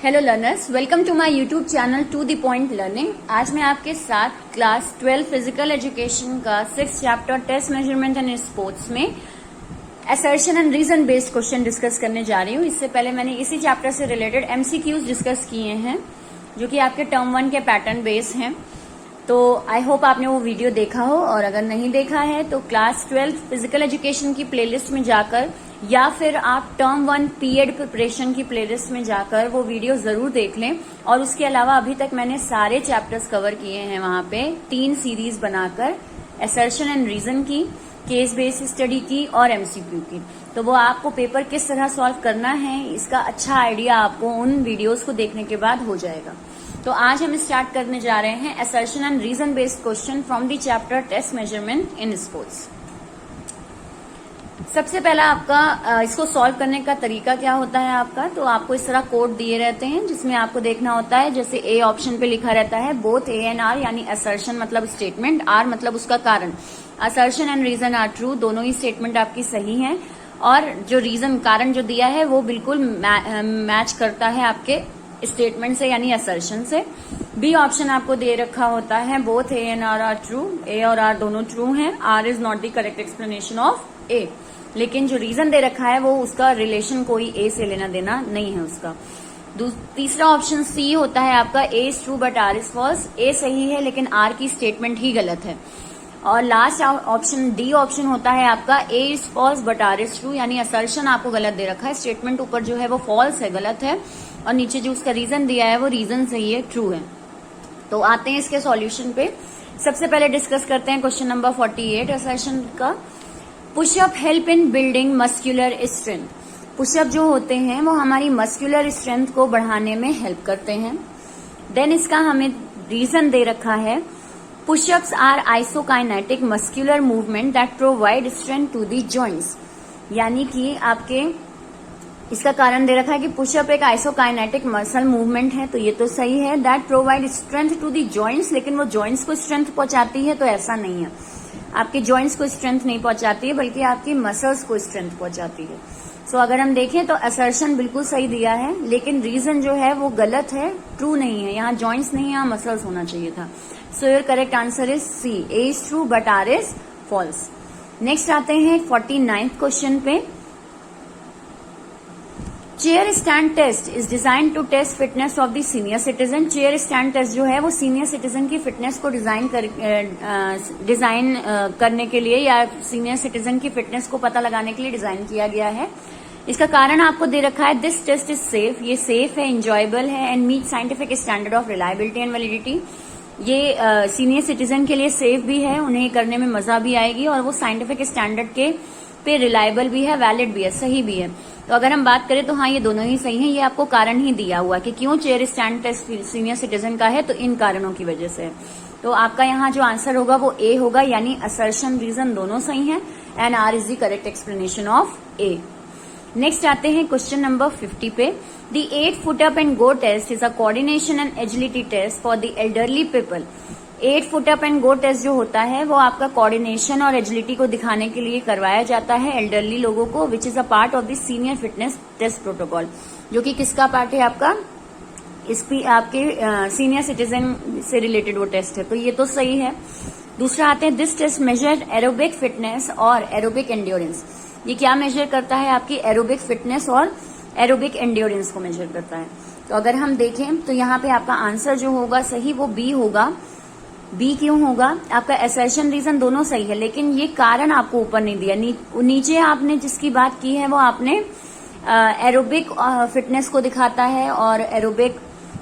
Hello learners, welcome to my YouTube channel to the point learning. आज मैं आपके साथ क्लास 12 फिजिकल एजुकेशन का 6th chapter test measurement and sports में assertion and reason based question discuss करने जा रही हूँ। इससे पहले मैंने इसी चैप्टर से रिलेटेड एमसीक्यूज डिस्कस किए हैं जो कि आपके टर्म 1 के पैटर्न बेस हैं। तो आई होप आपने वो वीडियो देखा हो, और अगर नहीं देखा है तो क्लास 12 फिजिकल एजुकेशन की प्लेलिस्ट में जाकर या फिर आप टर्म 1 पीएड प्रिपरेशन की प्लेलिस्ट में जाकर वो वीडियो जरूर देख लें। और उसके अलावा अभी तक मैंने सारे चैप्टर्स कवर किए हैं वहां पे 3 सीरीज बनाकर, असर्शन एंड रीजन की, केस बेस्ड स्टडी की और एमसीक्यू की। तो वो आपको पेपर किस तरह सॉल्व करना है इसका अच्छा आइडिया आपको उन वीडियोस को देखने के बाद हो जाएगा। तो आज हम स्टार्ट करने जा रहे हैं assertion and reason based question from the chapter test measurement in sports. सबसे पहला आपका इसको सॉल्व करने का तरीका क्या होता है आपका, तो आपको इस तरह कोड दिए रहते हैं जिसमें आपको देखना होता है, जैसे ए ऑप्शन पे लिखा रहता है बोथ ए एंड आर, यानी असर्शन मतलब स्टेटमेंट, आर मतलब उसका कारण। Assertion and reason are true, दोनों ही स्टेटमेंट आपकी सही हैं, और जो रीजन कारण जो दिया है वो बिल्कुल मैच करता है आपके स्टेटमेंट से यानी असर्शन से। बी ऑप्शन आपको दे रखा होता है both A and R true, A और आर दोनों ट्रू हैं, R is not the correct explanation of A. लेकिन जो रीजन दे रखा है वो उसका रिलेशन कोई ए से लेना देना नहीं है उसका। तीसरा ऑप्शन सी होता है आपका A is true but R is false, A सही है लेकिन आर की स्टेटमेंट ही गलत है। और लास्ट ऑप्शन डी ऑप्शन होता है आपका A is false but R is true, यानी असर्शन आपको गलत दे रखा है, स्टेटमेंट ऊपर जो है वो फॉल्स है, गलत है, और नीचे जो उसका रीजन दिया है वो रीजन सही है, ट्रू है। तो आते हैं इसके सॉल्यूशन पे। सबसे पहले डिस्कस करते हैं क्वेश्चन नंबर 48 असर्शन का। Pushup help in building muscular strength. Pushup जो होते हैं वो हमारी मस्कुलर स्ट्रेंथ को बढ़ाने में हेल्प करते हैं। देन इसका हमें रीजन दे रखा है, pushups are isokinetic muscular movement that provide strength to the joints, यानी कि आपके इसका कारण दे रखा है कि पुशअप एक आइसोकाइनेटिक मसल मूवमेंट है, तो ये तो सही है। That provide strength to the joints, लेकिन वो जॉइंट्स को स्ट्रेंथ पहुंचाती है, तो ऐसा नहीं है, आपके जॉइंट्स को स्ट्रेंथ नहीं पहुंचाती है बल्कि आपकी मसल्स को स्ट्रेंथ पहुंचाती है। सो अगर हम देखें तो असर्शन बिल्कुल सही दिया है, लेकिन रीजन जो है वो गलत है, ट्रू नहीं है, यहाँ जॉइंट्स नहीं है, यहाँ मसल्स होना चाहिए था। So your correct answer is C, A is true but R is false. Next आते हैं 49th क्वेश्चन पे। Chair stand test is design to test fitness of the senior citizen. Chair stand test जो है वो senior citizen की fitness को design करने के लिए या सीनियर सिटीजन की फिटनेस को पता लगाने के लिए डिजाइन किया गया है। इसका कारण आपको दे रखा है, दिस टेस्ट इज सेफ, ये सेफ है, इंजॉयबल है, and meet scientific standard of reliability and validity. ये सीनियर सिटीजन के लिए सेफ भी है, उन्हें करने में मजा भी आएगी, और वो साइंटिफिक स्टैंडर्ड के पे रिलायबल भी है, वैलिड भी है, सही भी है। तो अगर हम बात करें तो हाँ, ये दोनों ही सही हैं। ये आपको कारण ही दिया हुआ कि क्यों chair stand test senior citizen का है, तो इन कारणों की वजह से। तो आपका यहाँ जो आंसर होगा वो ए होगा, यानी असर्शन रीजन दोनों सही हैं, and R is the correct explanation of A. Next आते हैं क्वेश्चन नंबर 50 पे। The 8 foot up and go test is a coordination and agility test for the elderly people. 8 foot up and go test जो होता है वो आपका coordination और agility को दिखाने के लिए करवाया जाता है एल्डरली लोगों को, which is a part of the senior fitness test protocol. जो कि किसका पार्ट है आपका, इसकी आपके सीनियर सिटीजन से रिलेटेड वो टेस्ट है, तो ये तो सही है। दूसरा आते हैं, this test measure aerobic fitness और एरोबिक एंड्योरेंस। ये क्या मेजर करता है, आपकी एरोबिक फिटनेस और एरोबिक एंड्योरेंस को मेजर करता है। तो अगर हम देखें तो यहाँ पे आपका आंसर जो होगा सही वो बी होगा। बी क्यों होगा, आपका असर्शन रीजन दोनों सही है, लेकिन ये कारण आपको ऊपर नहीं दिया, नीचे आपने जिसकी बात की है वो आपने एरोबिक फिटनेस को दिखाता है और एरोबिक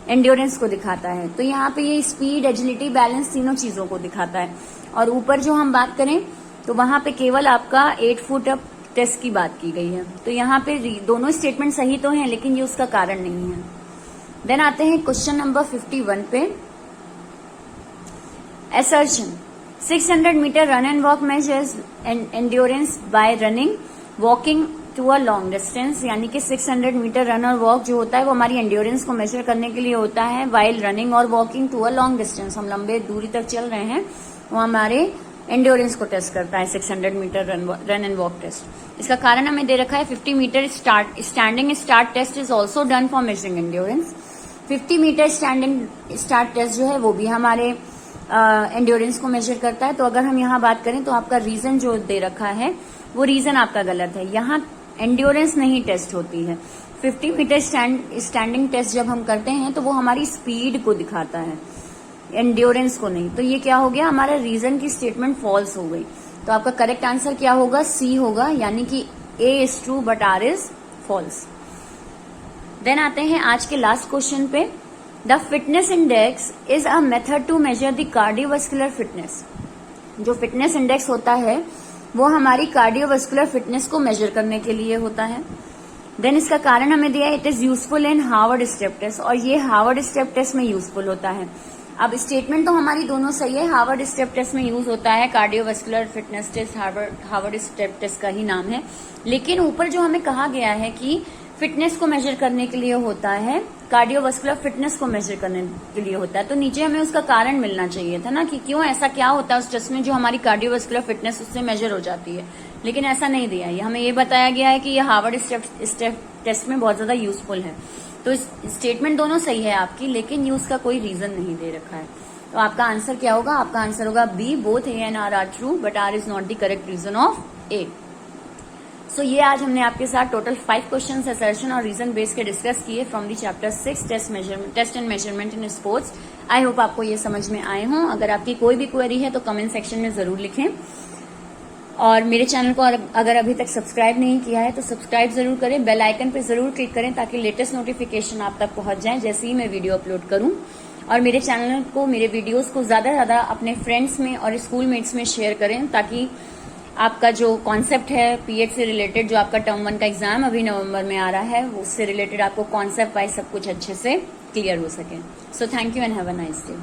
एंड्योरेंस को दिखाता है। तो यहाँ पे ये स्पीड, एजिलिटी, बैलेंस तीनों चीजों को दिखाता है। और ऊपर जो हम बात करें तो वहां पे केवल आपका 8 फुट अप टेस्ट की बात की गई है। तो यहाँ पे दोनों स्टेटमेंट सही तो हैं, लेकिन ये उसका कारण नहीं है। देन आते हैं क्वेश्चन नंबर 51 पे। Assertion: 600 meter run and walk measures endurance by running, walking to a long distance, यानी कि 600 मीटर रन और वॉक जो होता है वो हमारी एंड्योरेंस को मेजर करने के लिए होता है, while running और walking to a long distance, हम लंबे दूरी तक चल रहे हैं, वो हमारे एंड्योरेंस को टेस्ट करता है 600 meter run and walk test. इसका कारण हमें दे रखा है 50 meter standing start test is also done for measuring endurance. 50 meter standing start test जो है वो भी हमारे एंड्योरेंस को मेजर करता है। तो अगर हम यहाँ बात करें तो आपका रीजन जो दे रखा है वो रीजन आपका गलत है, यहाँ एंड्योरेंस नहीं टेस्ट होती है। 50 मीटर स्टैंडिंग टेस्ट जब हम करते हैं तो वो हमारी स्पीड को दिखाता है, एंड्योरेंस को नहीं। तो ये क्या हो गया, हमारा रीजन की स्टेटमेंट फॉल्स हो गई। तो आपका करेक्ट आंसर क्या होगा, सी होगा, यानी कि A is true but R is false. Then आते हैं आज के लास्ट क्वेश्चन पे। The fitness index is a method to measure the cardiovascular fitness. जो फिटनेस इंडेक्स होता है वो हमारी कार्डियोवास्कुलर फिटनेस को मेजर करने के लिए होता है। देन इसका कारण हमें दिया है, it is useful in Harvard step test, और ये हार्वर्ड स्टेप टेस्ट में यूजफुल होता है। अब स्टेटमेंट तो हमारी दोनों सही है, हार्वर्ड स्टेप टेस्ट में यूज होता है, cardiovascular fitness test Harvard step test का ही नाम है। लेकिन ऊपर जो हमें कहा गया है कि फिटनेस को मेजर करने के लिए होता है, कार्डियोवास्कुलर फिटनेस को मेजर करने के लिए होता है, तो नीचे हमें उसका कारण मिलना चाहिए था ना, कि क्यों ऐसा क्या होता है उस टेस्ट में जो हमारी कार्डियोवास्कुलर फिटनेस उससे मेजर हो जाती है। लेकिन ऐसा नहीं दिया है, हमें ये बताया गया है कि ये हार्वर्ड स्टेप टेस्ट में बहुत ज्यादा यूजफुल है। तो स्टेटमेंट दोनों सही है आपकी, लेकिन यूज का कोई रीजन नहीं दे रखा है। तो आपका आंसर क्या होगा, आपका आंसर होगा B, both A and R are true but R is not the correct reason of A. So ये आज हमने आपके साथ टोटल 5 क्वेश्चन असर्शन और रीजन बेस के डिस्कस किए from the chapter 6 test and measurement in sports. I hope आपको ये समझ में आए हों। अगर आपकी कोई भी क्वेरी है तो कमेंट सेक्शन में जरूर लिखें, और मेरे चैनल को अगर अभी तक सब्सक्राइब नहीं किया है तो सब्सक्राइब जरूर करें, बेल आइकन पे जरूर क्लिक करें ताकि लेटेस्ट नोटिफिकेशन आप तक पहुंच जाए जैसे ही मैं वीडियो अपलोड करूं। और मेरे चैनल को, मेरे वीडियोस को ज्यादा से ज्यादा अपने फ्रेंड्स में और स्कूल मेट्स में शेयर करें, ताकि आपका जो कॉन्सेप्ट है पीएच से रिलेटेड, जो आपका टर्म 1 का एग्जाम अभी नवंबर में आ रहा है, उससे रिलेटेड आपको कॉन्सेप्ट वाइज सब कुछ अच्छे से क्लियर हो सके। So thank you and have a nice day.